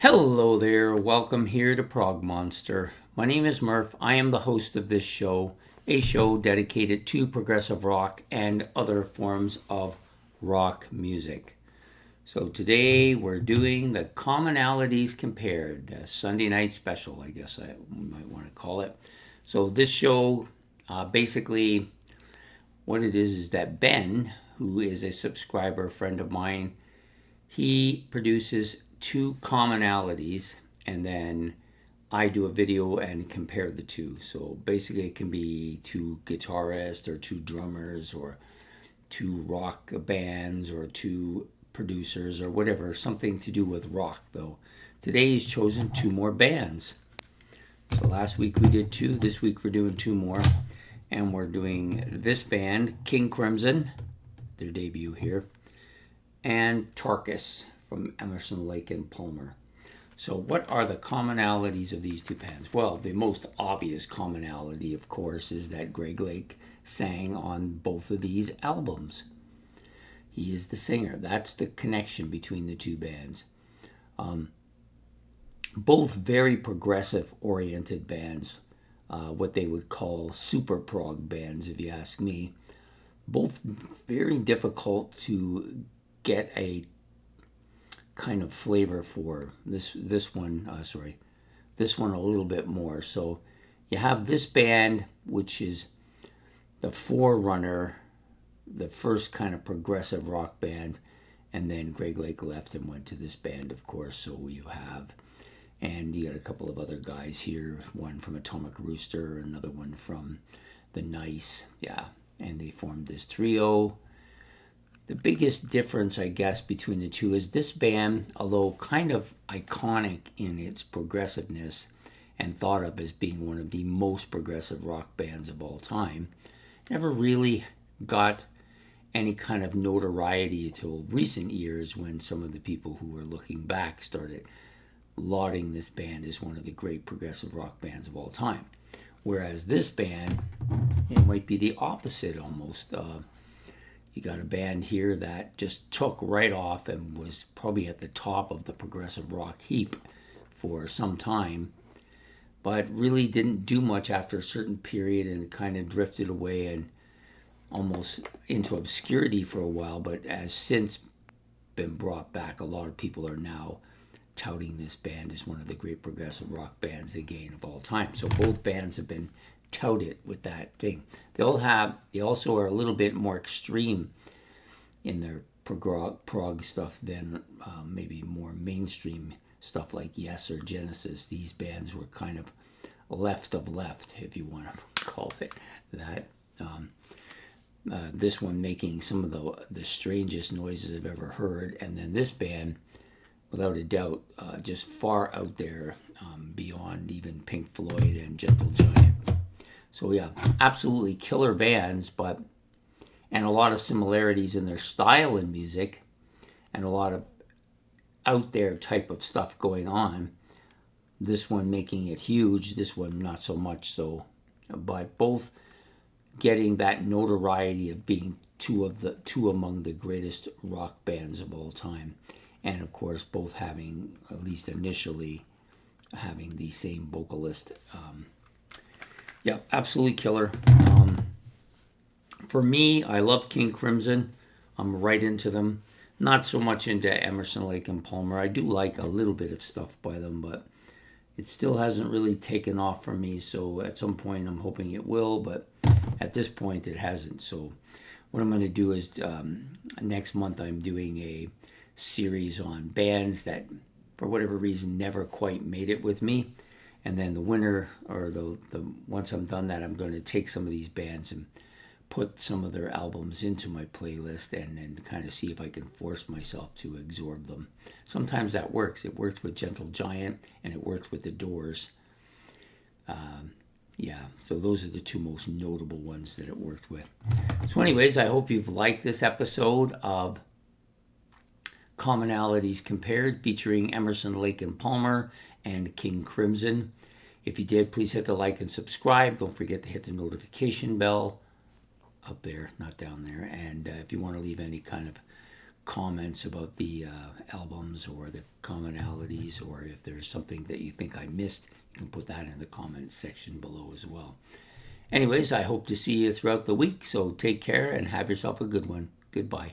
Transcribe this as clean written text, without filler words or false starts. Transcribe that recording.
Hello there, welcome here to Prog Monster. My name is Murph. I am the host of this show, a show dedicated to progressive rock and other forms of rock music. So today we're doing the Commonalities Compared, a Sunday night special, I guess I might want to call it. So this show, basically what it is that Ben, who is a subscriber friend of mine, he produces two commonalities, and then I do a video and compare the two. So basically it can be two guitarists or two drummers or two rock bands or two producers or whatever, something to do with rock though. Today he's chosen two more bands. So last week we did two, this week we're doing two more, and we're doing this band, King Crimson, their debut here, and Tarkus from Emerson, Lake and Palmer. So what are the commonalities of these two bands? Well, the most obvious commonality, of course, is that Greg Lake sang on both of these albums. He is the singer. That's the connection between the two bands. Both very progressive oriented bands, what they would call super prog bands, if you ask me. Both very difficult to get a kind of flavor for. This one a little bit more. So you have this band, which is the forerunner, the first kind of progressive rock band, and then Greg Lake left and went to this band, of course. So you got a couple of other guys here, one from Atomic Rooster, another one from The Nice, and they formed this trio. The biggest difference, I guess, between the two is this band, although kind of iconic in its progressiveness and thought of as being one of the most progressive rock bands of all time, never really got any kind of notoriety until recent years, when some of the people who were looking back started lauding this band as one of the great progressive rock bands of all time. Whereas this band, it might be the opposite almost. You got a band here that just took right off and was probably at the top of the progressive rock heap for some time, but really didn't do much after a certain period and kind of drifted away and almost into obscurity for a while, but has since been brought back. A lot of people are now touting this band as one of the great progressive rock bands again of all time. So both bands have been touted with that thing. They also are a little bit more extreme in their prog stuff than maybe more mainstream stuff like Yes or Genesis. These bands were kind of left of left, if you want to call it that. This one making some of the strangest noises I've ever heard, and then this band, without a doubt, just far out there, beyond even Pink Floyd and Gentle Giant. So yeah, absolutely killer bands, and a lot of similarities in their style in music, and a lot of out there type of stuff going on. This one making it huge, this one not so much so, but both getting that notoriety of being two among the greatest rock bands of all time, and of course both having, at least initially, having the same vocalist. Absolutely killer. For me, I love King Crimson. I'm right into them. Not so much into Emerson, Lake and Palmer. I do like a little bit of stuff by them, but it still hasn't really taken off for me. So at some point, I'm hoping it will, but at this point, it hasn't. So what I'm going to do is next month, I'm doing a series on bands that, for whatever reason, never quite made it with me. And then the winner, or the once I'm done that, I'm going to take some of these bands and put some of their albums into my playlist, and then kind of see if I can force myself to absorb them. Sometimes that works. It worked with Gentle Giant, and it worked with The Doors. So those are the two most notable ones that it worked with. So anyways, I hope you've liked this episode of Commonalities Compared, featuring Emerson, Lake and Palmer and King Crimson. If you did, please hit the like and subscribe. Don't forget to hit the notification bell up there, not down there. And if you want to leave any kind of comments about the albums or the commonalities, or if there's something that you think I missed, you can put that in the comment section below as well. Anyways, I hope to see you throughout the week, so take care and have yourself a good one. Goodbye.